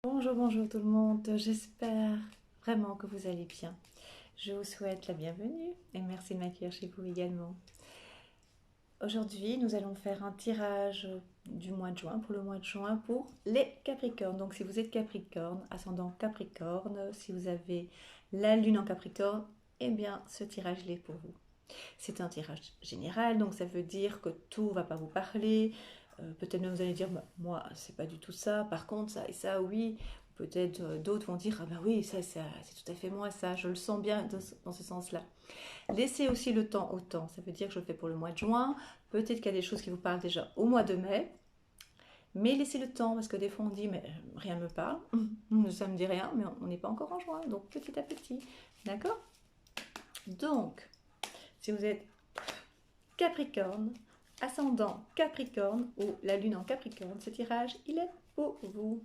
Bonjour, bonjour tout le monde, j'espère vraiment que vous allez bien. Je vous souhaite la bienvenue et merci de m'accueillir chez vous également. Aujourd'hui, nous allons faire un tirage du mois de juin, pour le mois de juin, pour les Capricornes. Donc si vous êtes Capricorne, ascendant Capricorne, si vous avez la lune en Capricorne, eh bien ce tirage il est pour vous. C'est un tirage général, donc ça veut dire que tout ne va pas vous parler. Peut-être même vous allez dire, bah, moi, c'est pas du tout ça. Par contre, ça et ça, oui. Peut-être d'autres vont dire, ah ben oui, ça c'est tout à fait moi, ça, je le sens bien dans ce sens-là. Laissez aussi le temps au temps. Ça veut dire que je le fais pour le mois de juin. Peut-être qu'il y a des choses qui vous parlent déjà au mois de mai. Mais laissez le temps, parce que des fois on dit, mais rien ne me parle, ça ne me dit rien, mais on n'est pas encore en juin, donc petit à petit. D'accord? Donc, si vous êtes Capricorne, ascendant Capricorne ou la lune en Capricorne, ce tirage, il est pour vous.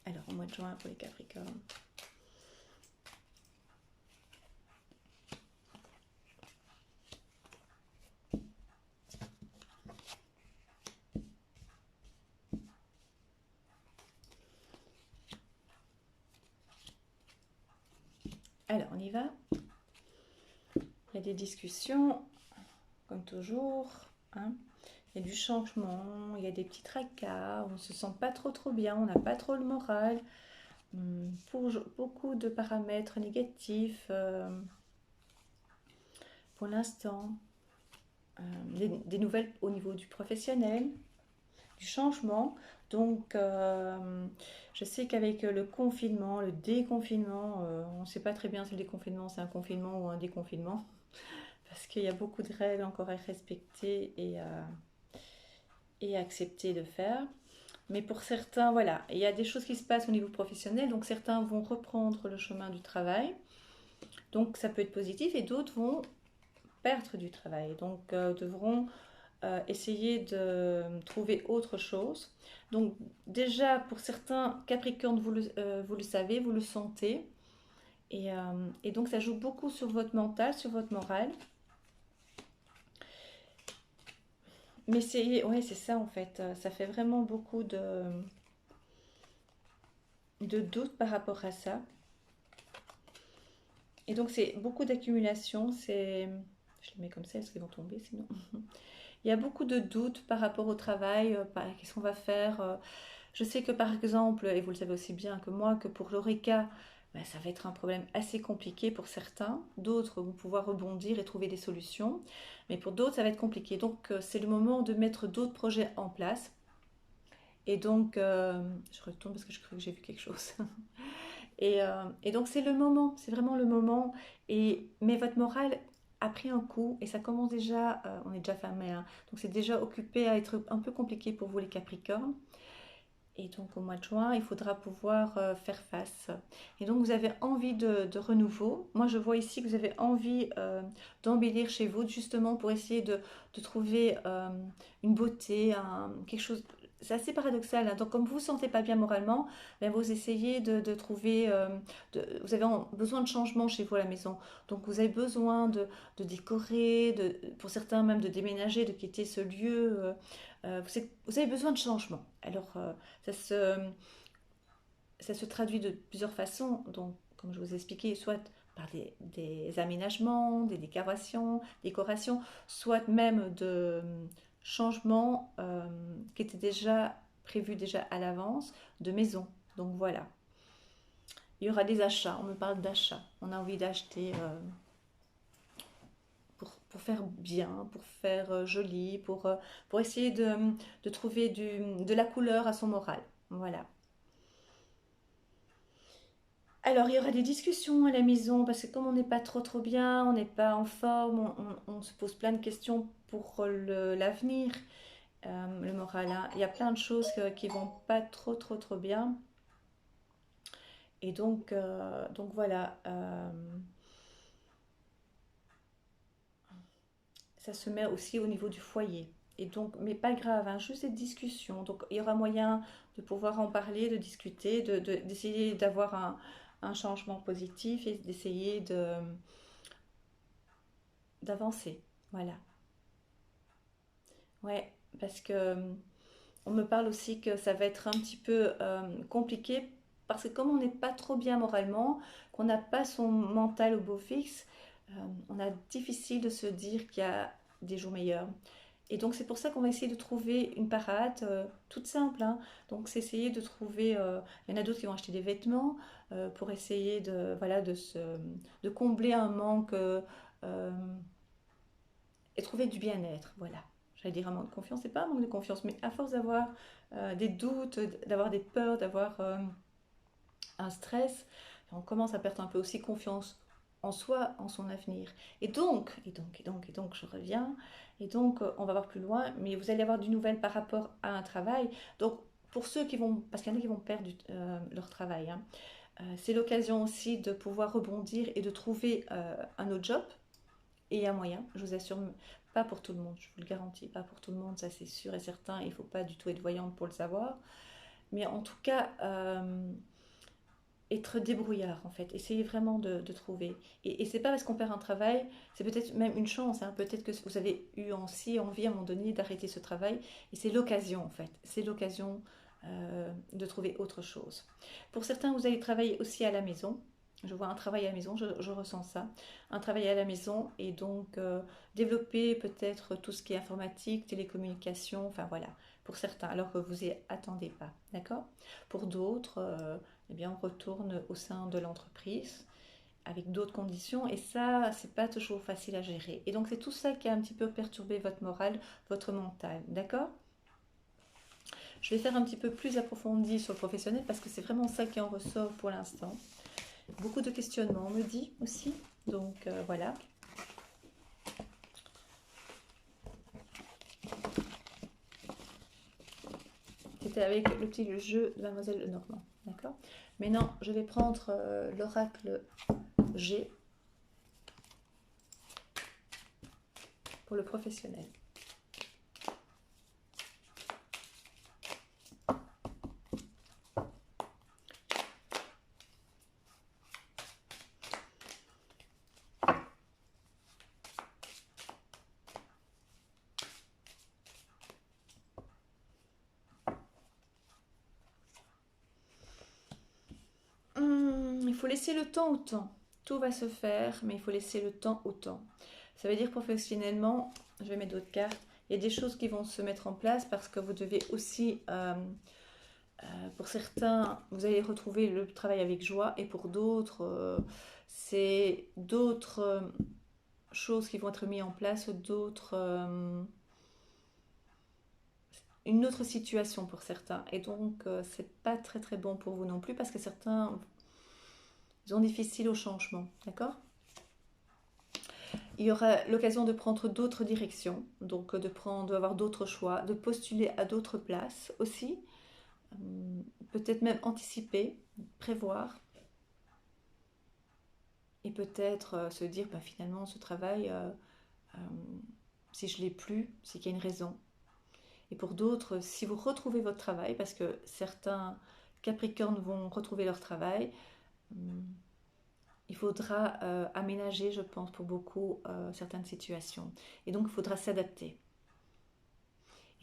Alors, au mois de juin pour les Capricornes. Alors, on y va. Il y a des discussions, comme toujours. Hein. Il y a du changement, il y a des petits tracas, on ne se sent pas trop bien, on n'a pas trop le moral. Pour beaucoup de paramètres négatifs pour l'instant. Des nouvelles au niveau du professionnel, du changement. Donc, je sais qu'avec le confinement, le déconfinement, on ne sait pas très bien si le déconfinement c'est un confinement ou un déconfinement, parce qu'il y a beaucoup de règles encore à respecter et à accepter de faire. Mais pour certains, voilà, il y a des choses qui se passent au niveau professionnel, donc certains vont reprendre le chemin du travail, donc ça peut être positif, et d'autres vont perdre du travail, donc devront essayer de trouver autre chose. Donc déjà, pour certains Capricornes, vous le savez, vous le sentez. Et donc ça joue beaucoup sur votre mental, sur votre morale. Mais c'est ouais, c'est ça en fait. Ça fait vraiment beaucoup de doutes par rapport à ça. Et donc c'est beaucoup d'accumulation. Je les mets comme ça, parce qu'ils vont tomber sinon. Il y a beaucoup de doutes par rapport au travail. Qu'est-ce qu'on va faire Je sais que par exemple, et vous le savez aussi bien que moi, que pour l'ORECA, ben, ça va être un problème assez compliqué pour certains. D'autres vont pouvoir rebondir et trouver des solutions. Mais pour d'autres, ça va être compliqué. Donc, c'est le moment de mettre d'autres projets en place. Et donc, je retourne parce que je crois que j'ai vu quelque chose. Et donc, c'est le moment. C'est vraiment le moment. Mais votre morale a pris un coup et ça commence déjà, on est déjà fin mai, hein, donc c'est déjà occupé à être un peu compliqué pour vous les Capricornes. Et donc au mois de juin, il faudra pouvoir faire face. Et donc vous avez envie de renouveau. Moi je vois ici que vous avez envie d'embellir chez vous justement pour essayer de trouver une beauté, quelque chose. C'est assez paradoxal. Hein. Donc comme vous ne vous sentez pas bien moralement, ben, vous essayez de trouver... vous avez besoin de changement chez vous à la maison. Donc vous avez besoin de décorer, pour certains même de déménager, de quitter ce lieu. Vous avez besoin de changement. Alors ça se, ça se traduit de plusieurs façons. Donc, comme je vous ai expliqué, soit par des aménagements, des décorations, soit même de changements qui étaient déjà prévus déjà à l'avance de maison. Donc voilà. Il y aura des achats. On me parle d'achats. On a envie d'acheter pour faire bien, pour faire joli, pour essayer de trouver de la couleur à son moral. Voilà. Alors, il y aura des discussions à la maison parce que comme on n'est pas trop bien, on n'est pas en forme, on se pose plein de questions pour l'avenir, le moral. Hein. Il y a plein de choses qui vont pas trop bien. Et donc voilà, ça se met aussi au niveau du foyer. Et donc, mais pas grave, hein, juste des discussions. Donc, il y aura moyen de pouvoir en parler, de discuter, d'essayer d'avoir un changement positif et d'essayer d'avancer. Voilà. Ouais, parce que on me parle aussi que ça va être un petit peu compliqué parce que comme on n'est pas trop bien moralement, qu'on n'a pas son mental au beau fixe, on a difficile de se dire qu'il y a des jours meilleurs. Et donc c'est pour ça qu'on va essayer de trouver une parade toute simple, hein. Donc c'est essayer de trouver, il y en a d'autres qui vont acheter des vêtements pour essayer de, voilà, de combler un manque et trouver du bien-être. Voilà. J'allais dire un manque de confiance, c'est pas un manque de confiance, mais à force d'avoir des doutes, d'avoir des peurs, d'avoir un stress, on commence à perdre un peu aussi confiance en soi, en son avenir. Et donc, je reviens. Et donc, on va voir plus loin, mais vous allez avoir du nouvelle par rapport à un travail. Donc, pour ceux qui vont, parce qu'il y en a qui vont perdre leur travail, hein, c'est l'occasion aussi de pouvoir rebondir et de trouver un autre job et un moyen. Je vous assure, pas pour tout le monde, je vous le garantis, pas pour tout le monde, ça c'est sûr et certain. Il ne faut pas du tout être voyante pour le savoir. Mais en tout cas, être débrouillard en fait, essayer vraiment de trouver. Et c'est pas parce qu'on perd un travail, c'est peut-être même une chance, hein. Peut-être que vous avez eu aussi envie à un moment donné d'arrêter ce travail, et c'est l'occasion en fait, c'est l'occasion de trouver autre chose. Pour certains, vous allez travailler aussi à la maison. Je vois un travail à la maison, je ressens ça. Un travail à la maison et donc développer peut-être tout ce qui est informatique, télécommunication, enfin voilà, pour certains, alors que vous n'y attendez pas, d'accord? Pour d'autres, eh bien, on retourne au sein de l'entreprise avec d'autres conditions et ça, c'est pas toujours facile à gérer. Et donc, c'est tout ça qui a un petit peu perturbé votre morale, votre mental, d'accord? Je vais faire un petit peu plus approfondi sur le professionnel parce que c'est vraiment ça qui en ressort pour l'instant. Beaucoup de questionnements, on me dit aussi. Donc, voilà. C'était avec le petit jeu de Mademoiselle Lenormand, d'accord? Maintenant, je vais prendre l'oracle G pour le professionnel. Il faut laisser le temps au temps. Tout va se faire, mais il faut laisser le temps au temps. Ça veut dire professionnellement, je vais mettre d'autres cartes, il y a des choses qui vont se mettre en place parce que vous devez aussi, pour certains, vous allez retrouver le travail avec joie et pour d'autres, c'est d'autres choses qui vont être mises en place, d'autres, une autre situation pour certains. Et donc, c'est pas très très bon pour vous non plus parce que certains sont difficiles au changement, d'accord? Il y aura l'occasion de prendre d'autres directions, donc d'avoir d'autres choix, de postuler à d'autres places aussi, peut-être même anticiper, prévoir, et peut-être se dire bah, finalement ce travail, euh, si je l'ai plus, c'est qu'il y a une raison. Et pour d'autres, si vous retrouvez votre travail, parce que certains Capricornes vont retrouver leur travail, il faudra aménager, je pense, pour beaucoup certaines situations. Et donc, il faudra s'adapter.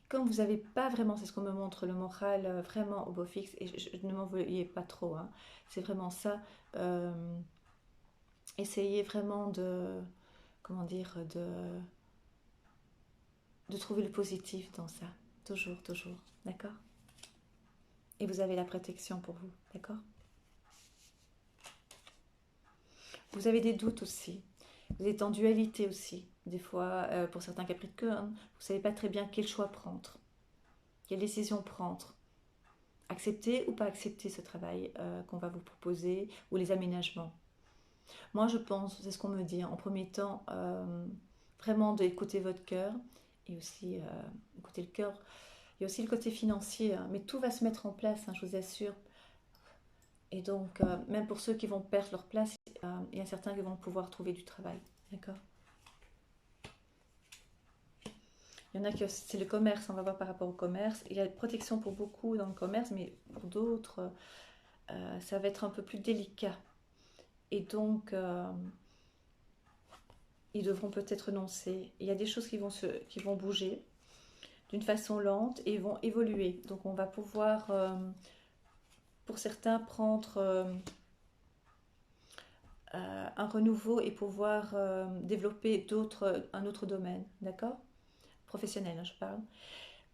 Comme vous n'avez pas vraiment, c'est ce qu'on me montre, le moral vraiment au beau fixe, et ne m'en veuillez pas trop, hein, c'est vraiment ça. euh, Essayez vraiment comment dire, de trouver le positif dans ça. Toujours, toujours. D'accord? Et vous avez la protection pour vous. D'accord? Vous avez des doutes aussi. Vous êtes en dualité aussi. Des fois, pour certains Capricornes, vous ne savez pas très bien quel choix prendre, quelle décision prendre. Accepter ou pas accepter ce travail qu'on va vous proposer ou les aménagements. Moi, je pense, c'est ce qu'on me dit, en premier temps, vraiment d'écouter votre cœur et aussi écouter le cœur. Il y a aussi le côté financier, hein, mais tout va se mettre en place, hein, je vous assure. Et donc, même pour ceux qui vont perdre leur place, il y a certains qui vont pouvoir trouver du travail. D'accord? Il y en a que c'est le commerce, on va voir par rapport au commerce. Il y a une protection pour beaucoup dans le commerce, mais pour d'autres, ça va être un peu plus délicat. Et donc, ils devront peut-être renoncer. Il y a des choses qui vont bouger. d'une façon lente et vont évoluer. Donc on va pouvoir, pour certains, prendre un renouveau et pouvoir développer un autre domaine, d'accord? Professionnel, hein, je parle.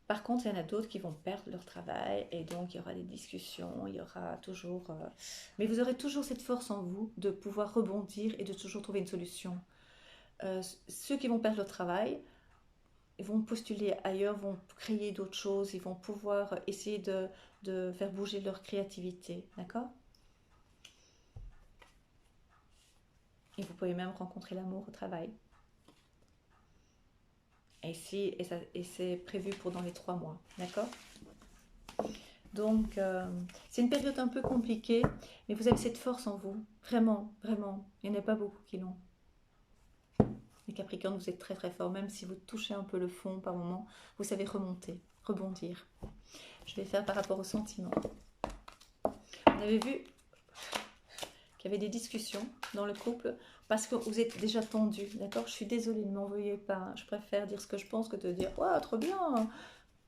Par contre, il y en a d'autres qui vont perdre leur travail et donc il y aura des discussions, il y aura toujours... Mais vous aurez toujours cette force en vous de pouvoir rebondir et de toujours trouver une solution. Ceux qui vont perdre leur travail, ils vont postuler ailleurs, vont créer d'autres choses, ils vont pouvoir essayer de faire bouger leur créativité, d'accord? Et vous pouvez même rencontrer l'amour au travail. Et c'est prévu pour dans les 3 mois, d'accord? Donc, c'est une période un peu compliquée, mais vous avez cette force en vous, vraiment, vraiment. Il n'y en a pas beaucoup qui l'ont. Les Capricornes, vous êtes très très fort, même si vous touchez un peu le fond par moment, vous savez remonter, rebondir. Je vais faire par rapport aux sentiments. On avait vu qu'il y avait des discussions dans le couple parce que vous êtes déjà tendu, d'accord? Je suis désolée, ne m'en veuillez pas. Je préfère dire ce que je pense que de dire « Ouais, trop bien !»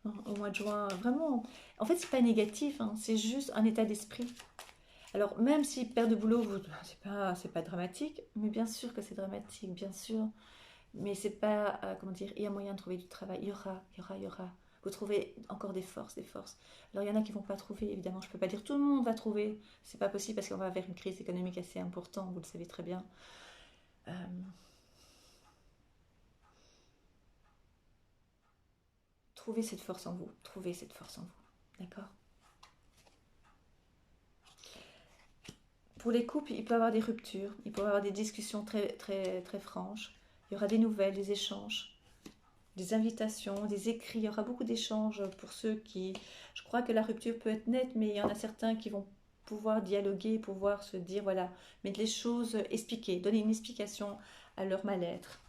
au mois de juin, vraiment. En fait, c'est pas négatif, hein, c'est juste un état d'esprit. Alors, même si perte de boulot, c'est pas dramatique, mais bien sûr que c'est dramatique, bien sûr. Mais c'est pas, comment dire, il y a moyen de trouver du travail. Il y aura. Vous trouvez encore des forces, des forces. Alors, il y en a qui vont pas trouver, évidemment. Je peux pas dire tout le monde va trouver. C'est pas possible parce qu'on va vers une crise économique assez importante, vous le savez très bien. Euh, Trouvez cette force en vous. Trouvez cette force en vous. D'accord? Pour les couples, il peut y avoir des ruptures, il peut y avoir des discussions très, très, très franches. Il y aura des nouvelles, des échanges, des invitations, des écrits. Il y aura beaucoup d'échanges pour ceux qui... Je crois que la rupture peut être nette, mais il y en a certains qui vont pouvoir dialoguer, pouvoir se dire, voilà, mettre les choses, expliquer, donner une explication à leur mal-être.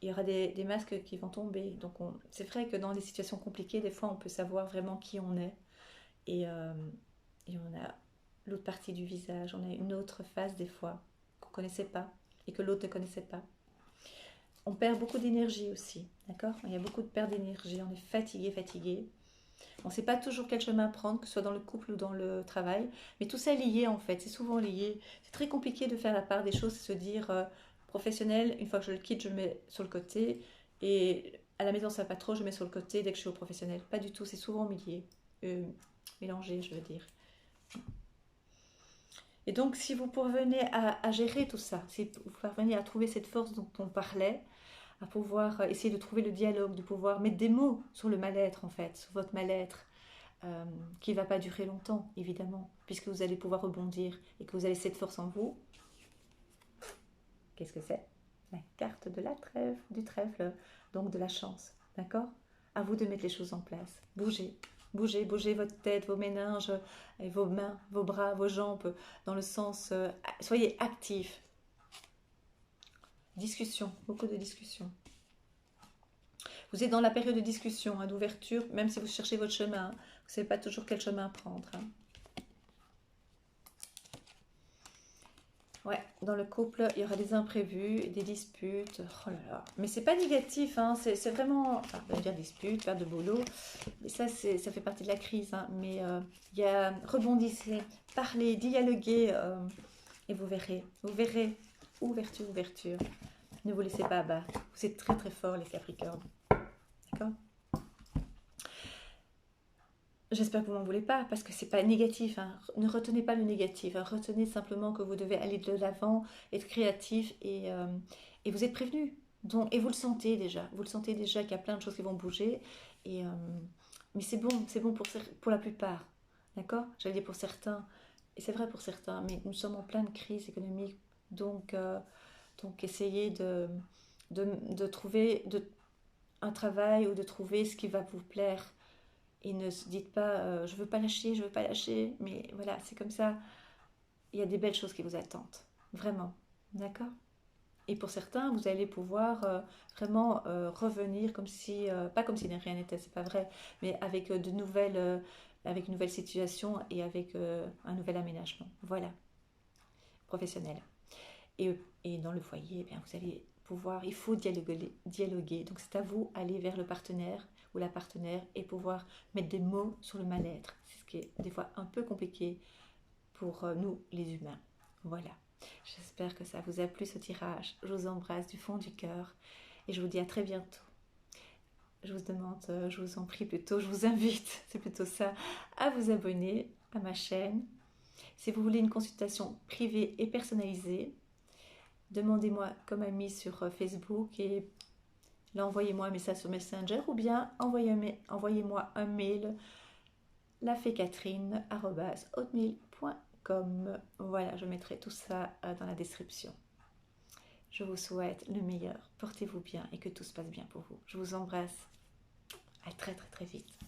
Il y aura des masques qui vont tomber. Donc c'est vrai que dans des situations compliquées, des fois, on peut savoir vraiment qui on est. Et, euh, et on a l'autre partie du visage, on a une autre face des fois qu'on ne connaissait pas et que l'autre ne connaissait pas. On perd beaucoup d'énergie aussi, d'accord? Il y a beaucoup de perte d'énergie, on est fatigué, fatigué. On ne sait pas toujours quel chemin prendre, que ce soit dans le couple ou dans le travail, mais tout ça est lié en fait, c'est souvent lié. C'est très compliqué de faire la part des choses, se dire professionnel, une fois que je le quitte, je le mets sur le côté, et à la maison ça va pas trop, je le mets sur le côté dès que je suis au professionnel. Pas du tout, c'est souvent mélangé, je veux dire. Et donc, si vous parvenez à gérer tout ça, si vous parvenez à trouver cette force dont on parlait, à pouvoir essayer de trouver le dialogue, de pouvoir mettre des mots sur le mal-être, en fait, sur votre mal-être, qui ne va pas durer longtemps, évidemment, puisque vous allez pouvoir rebondir et que vous avez cette force en vous. Qu'est-ce que c'est? La carte de la trèfle, du trèfle, donc de la chance, d'accord? À vous de mettre les choses en place. Bougez, bougez, bougez votre tête, vos méninges, et vos mains, vos bras, vos jambes, dans le sens, soyez actifs. Discussion, beaucoup de discussions. Vous êtes dans la période de discussion, hein, d'ouverture, même si vous cherchez votre chemin, vous ne savez pas toujours quel chemin prendre. Hein. Ouais, dans le couple, il y aura des imprévus, des disputes. Oh là là. Mais c'est pas négatif, hein, c'est vraiment. Enfin, on va dire disputes, perte de boulot. Mais ça, ça fait partie de la crise. Hein. Mais il y a rebondissez, parlez, dialoguez, et vous verrez. Vous verrez. Ouverture, ouverture. Ne vous laissez pas abattre. Vous êtes très très forts, les Capricornes. D'accord? J'espère que vous m'en voulez pas, parce que c'est pas négatif. Hein. Ne retenez pas le négatif. Hein. Retenez simplement que vous devez aller de l'avant, être créatif et vous êtes prévenu. Donc, et vous le sentez déjà. Vous le sentez déjà qu'il y a plein de choses qui vont bouger. Et, mais c'est bon pour la plupart. D'accord? J'allais dire pour certains. Et c'est vrai pour certains. Mais nous sommes en pleine crise économique. Donc essayez de trouver un travail ou de trouver ce qui va vous plaire et ne se dites pas je veux pas lâcher, je veux pas lâcher. Mais voilà, c'est comme ça. Il y a des belles choses qui vous attendent. Vraiment. D'accord? Et pour certains, vous allez pouvoir vraiment revenir comme si, pas comme si de rien n'était, c'est pas vrai, mais avec avec une nouvelle situation et avec un nouvel aménagement. Voilà, professionnel. Et dans le foyer, eh bien, vous allez pouvoir, il faut dialoguer. Donc c'est à vous, aller vers le partenaire ou la partenaire et pouvoir mettre des mots sur le mal-être. C'est ce qui est des fois un peu compliqué pour nous les humains. Voilà, j'espère que ça vous a plu ce tirage. Je vous embrasse du fond du cœur et je vous dis à très bientôt. Je vous demande, je vous en prie plutôt, je vous invite, c'est plutôt ça, à vous abonner à ma chaîne. Si vous voulez une consultation privée et personnalisée, demandez-moi comme amie sur Facebook et là envoyez-moi un message sur Messenger ou bien envoyez-moi un mail lafaycatherine@hotmail.com. Voilà, je mettrai tout ça dans la description. Je vous souhaite le meilleur, portez-vous bien et que tout se passe bien pour vous. Je vous embrasse. À très très très vite.